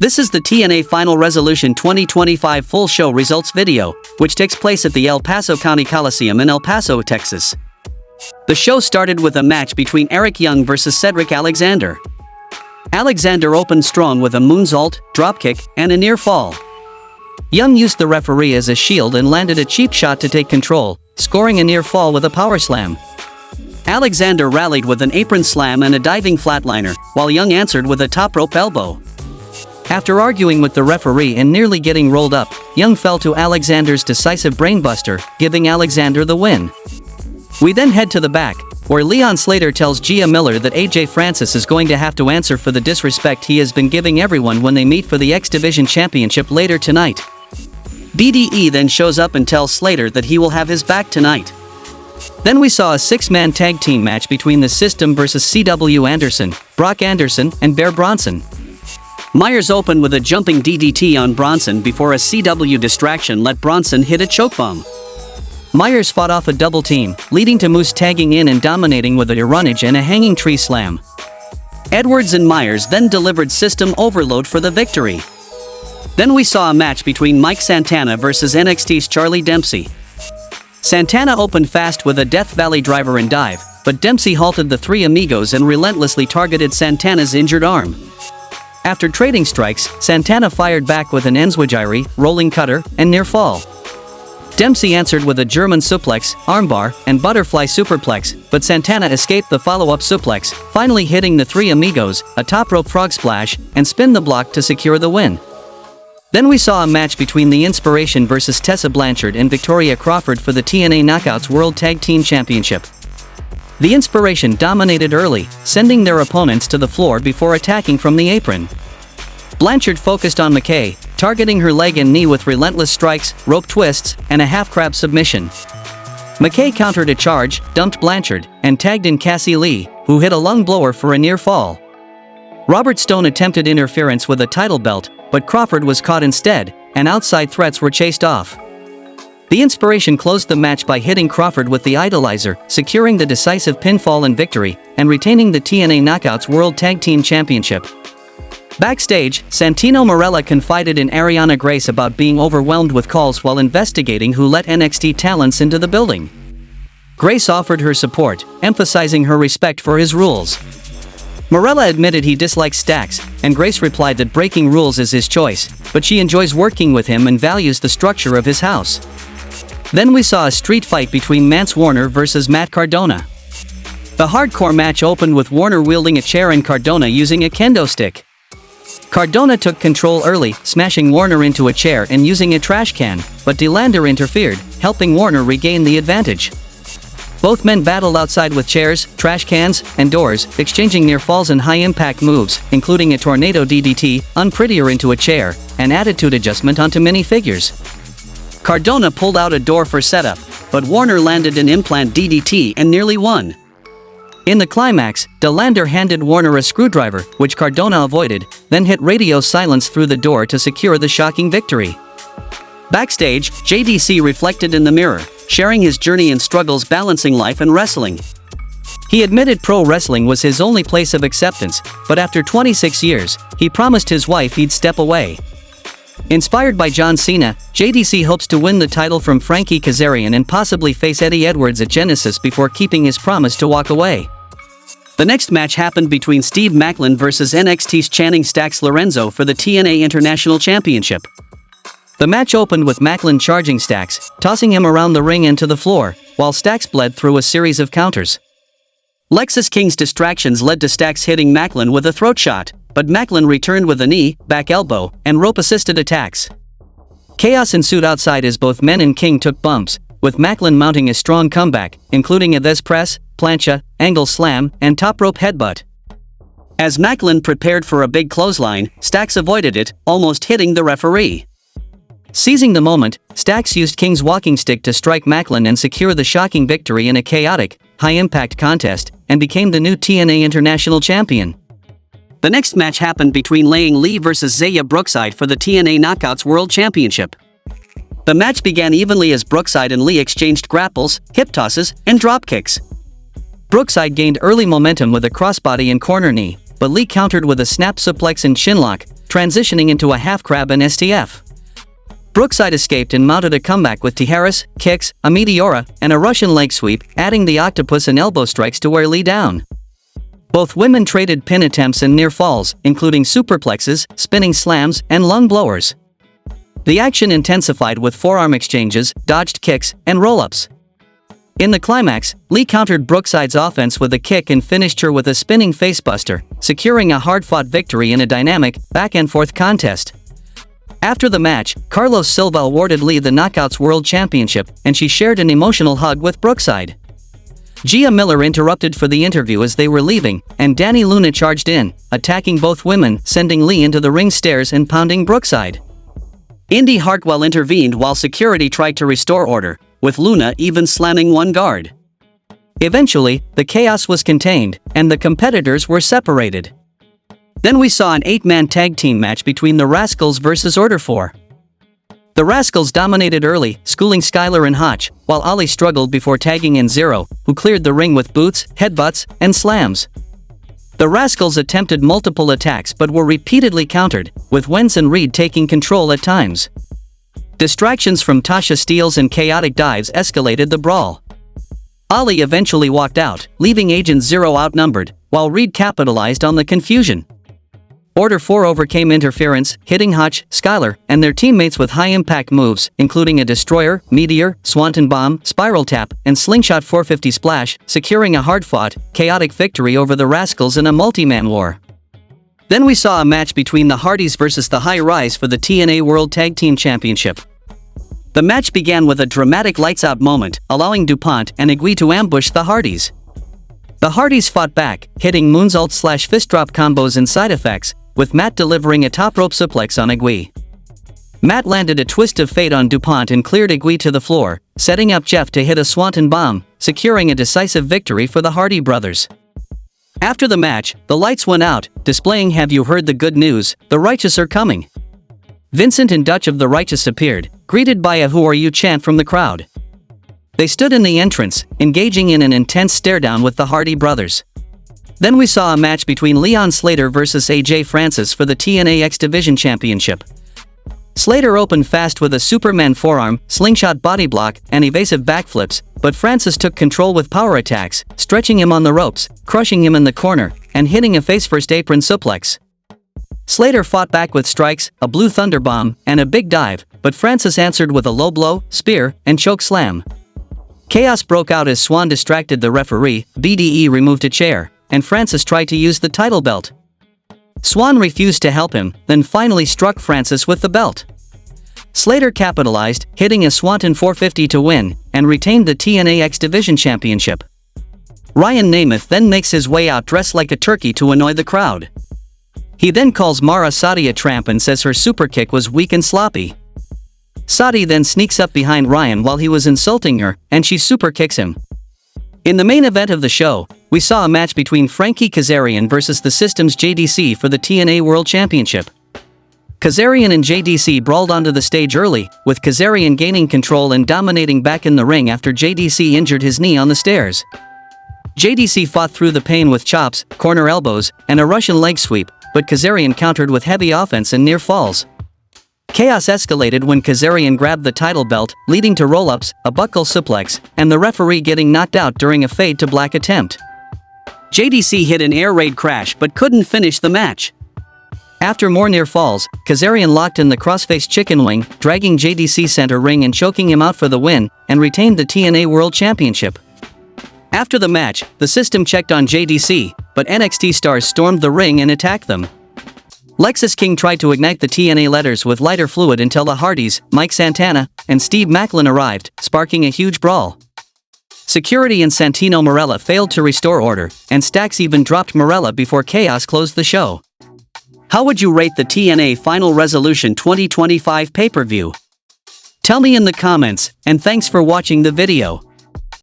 This is the TNA Final Resolution 2025 full show results video, which takes place at the El Paso County Coliseum in El Paso, Texas. The show started with a match between Eric Young versus Cedric Alexander. Alexander opened strong with a moonsault, dropkick, and a near fall. Young used the referee as a shield and landed a cheap shot to take control, scoring a near fall with a power slam. Alexander rallied with an apron slam and a diving flatliner, while Young answered with a top rope elbow. After arguing with the referee and nearly getting rolled up, Young fell to Alexander's decisive brainbuster, giving Alexander the win. We then head to the back, where Leon Slater tells Gia Miller that AJ Francis is going to have to answer for the disrespect he has been giving everyone when they meet for the X Division Championship later tonight. BDE then shows up and tells Slater that he will have his back tonight. Then we saw a 6-man tag team match between the System versus CW Anderson, Brock Anderson, and Bear Bronson. Myers opened with a jumping DDT on Bronson before a CW distraction let Bronson hit a chokebomb. Myers fought off a double team, leading to Moose tagging in and dominating with a runnage and a hanging tree slam. Edwards and Myers then delivered System Overload for the victory. Then we saw a match between Mike Santana versus NXT's Charlie Dempsey. Santana opened fast with a Death Valley driver and dive, but Dempsey halted the three amigos and relentlessly targeted Santana's injured arm. After trading strikes, Santana fired back with an enzwajiri, rolling cutter, and near fall. Dempsey answered with a German suplex, armbar, and butterfly superplex, but Santana escaped the follow-up suplex, finally hitting the three amigos, a top rope frog splash, and spin the block to secure the win. Then we saw a match between The Inspiration versus Tessa Blanchard and Victoria Crawford for the TNA Knockouts World Tag Team Championship. The Inspiration dominated early, sending their opponents to the floor before attacking from the apron. Blanchard focused on McKay, targeting her leg and knee with relentless strikes, rope twists, and a half-crab submission. McKay countered a charge, dumped Blanchard, and tagged in Cassie Lee, who hit a lung blower for a near fall. Robert Stone attempted interference with a title belt, but Crawford was caught instead, and outside threats were chased off. The Inspiration closed the match by hitting Crawford with the Idolizer, securing the decisive pinfall and victory, and retaining the TNA Knockouts World Tag Team Championship. Backstage, Santino Marella confided in Ariana Grace about being overwhelmed with calls while investigating who let NXT talents into the building. Grace offered her support, emphasizing her respect for his rules. Marella admitted he dislikes Stax, and Grace replied that breaking rules is his choice, but she enjoys working with him and values the structure of his house. Then we saw a street fight between Mance Warner versus Matt Cardona. The hardcore match opened with Warner wielding a chair and Cardona using a kendo stick. Cardona took control early, smashing Warner into a chair and using a trash can, but DeLander interfered, helping Warner regain the advantage. Both men battled outside with chairs, trash cans, and doors, exchanging near falls and high-impact moves, including a tornado DDT, unprettier into a chair, and attitude adjustment onto minifigures. Cardona pulled out a door for setup, but Warner landed an implant DDT and nearly won. In the climax, DeLander handed Warner a screwdriver, which Cardona avoided, then hit radio silence through the door to secure the shocking victory. Backstage, JDC reflected in the mirror, sharing his journey and struggles balancing life and wrestling. He admitted pro wrestling was his only place of acceptance, but after 26 years, he promised his wife he'd step away. Inspired by John Cena, JDC hopes to win the title from Frankie Kazarian and possibly face Eddie Edwards at Genesis before keeping his promise to walk away. The next match happened between Steve Maclin versus NXT's Channing Stax Lorenzo for the TNA International Championship. The match opened with Maclin charging Stax, tossing him around the ring and to the floor, while Stax bled through a series of counters. Lexus King's distractions led to Stax hitting Maclin with a throat shot, but Maclin returned with a knee, back elbow, and rope-assisted attacks. Chaos ensued outside as both men and King took bumps, with Maclin mounting a strong comeback, including a Thez press, plancha, angle slam, and top rope headbutt. As Maclin prepared for a big clothesline, Stax avoided it, almost hitting the referee. Seizing the moment, Stax used King's walking stick to strike Maclin and secure the shocking victory in a chaotic, high-impact contest, and became the new TNA International Champion. The next match happened between Lang Lee versus Zaya Brookside for the TNA Knockouts World Championship. The match began evenly as Brookside and Lee exchanged grapples, hip tosses, and drop kicks. Brookside gained early momentum with a crossbody and corner knee, but Lee countered with a snap suplex and shinlock, transitioning into a half crab and STF. Brookside escaped and mounted a comeback with tijeras, kicks, a meteora, and a Russian leg sweep, adding the octopus and elbow strikes to wear Lee down. Both women traded pin attempts and near falls, including superplexes, spinning slams, and lung blowers. The action intensified with forearm exchanges, dodged kicks, and roll-ups. In the climax, Lee countered Brookside's offense with a kick and finished her with a spinning facebuster, securing a hard-fought victory in a dynamic, back-and-forth contest. After the match, Carlos Silva awarded Lee the Knockouts World Championship, and she shared an emotional hug with Brookside. Gia Miller interrupted for the interview as they were leaving, and Danny Luna charged in, attacking both women, sending Lee into the ring stairs and pounding Brookside. Indy Hartwell intervened while security tried to restore order, with Luna even slamming one guard. Eventually, the chaos was contained, and the competitors were separated. Then we saw an 8-man tag team match between the Rascals versus Order 4. The Rascals dominated early, schooling Skylar and Hotch, while Ollie struggled before tagging in Zero, who cleared the ring with boots, headbutts, and slams. The Rascals attempted multiple attacks but were repeatedly countered, with Wentz and Reed taking control at times. Distractions from Tasha Steeles and chaotic dives escalated the brawl. Ollie eventually walked out, leaving Agent Zero outnumbered, while Reed capitalized on the confusion. Order 4 overcame interference, hitting Hotch, Skylar, and their teammates with high-impact moves, including a Destroyer, Meteor, Swanton Bomb, Spiral Tap, and Slingshot 450 Splash, securing a hard-fought, chaotic victory over the Rascals in a multi-man war. Then we saw a match between the Hardys versus the High Rise for the TNA World Tag Team Championship. The match began with a dramatic lights-out moment, allowing DuPont and Igui to ambush the Hardys. The Hardys fought back, hitting moonsault/fist drop combos and side effects, with Matt delivering a top rope suplex on Igui. Matt landed a twist of fate on DuPont and cleared Igui to the floor, setting up Jeff to hit a Swanton Bomb, securing a decisive victory for the Hardy brothers. After the match, the lights went out, displaying "Have you heard the good news? The Righteous are coming." Vincent and Dutch of the Righteous appeared, greeted by a "Who are you" chant from the crowd. They stood in the entrance, engaging in an intense stare-down with the Hardy brothers. Then we saw a match between Leon Slater versus AJ Francis for the TNA X Division Championship. Slater opened fast with a Superman forearm, slingshot body block, and evasive backflips, but Francis took control with power attacks, stretching him on the ropes, crushing him in the corner, and hitting a face-first apron suplex. Slater fought back with strikes, a blue thunder bomb, and a big dive, but Francis answered with a low blow, spear, and choke slam. Chaos broke out as Swan distracted the referee, BDE removed a chair, and Francis tried to use the title belt. Swan refused to help him, then finally struck Francis with the belt. Slater capitalized, hitting a Swanton 450 to win, and retained the TNA X Division Championship. Ryan Namath then makes his way out dressed like a turkey to annoy the crowd. He then calls Mara Sadi a tramp and says her superkick was weak and sloppy. Sadi then sneaks up behind Ryan while he was insulting her, and she superkicks him. In the main event of the show, we saw a match between Frankie Kazarian versus the System's JDC for the TNA World Championship. Kazarian and JDC brawled onto the stage early, with Kazarian gaining control and dominating back in the ring after JDC injured his knee on the stairs. JDC fought through the pain with chops, corner elbows, and a Russian leg sweep, but Kazarian countered with heavy offense and near falls. Chaos escalated when Kazarian grabbed the title belt, leading to roll-ups, a buckle suplex, and the referee getting knocked out during a fade to black attempt. JDC hit an air raid crash but couldn't finish the match. After more near falls, Kazarian locked in the crossface chicken wing, dragging JDC center ring and choking him out for the win, and retained the TNA World Championship. After the match, the System checked on JDC, but NXT stars stormed the ring and attacked them. Lexus King tried to ignite the TNA letters with lighter fluid until the Hardys, Mike Santana, and Steve Macklin arrived, sparking a huge brawl. Security and Santino Marella failed to restore order, and Stax even dropped Marella before Chaos closed the show. How would you rate the TNA Final Resolution 2025 pay-per-view? Tell me in the comments, and thanks for watching the video.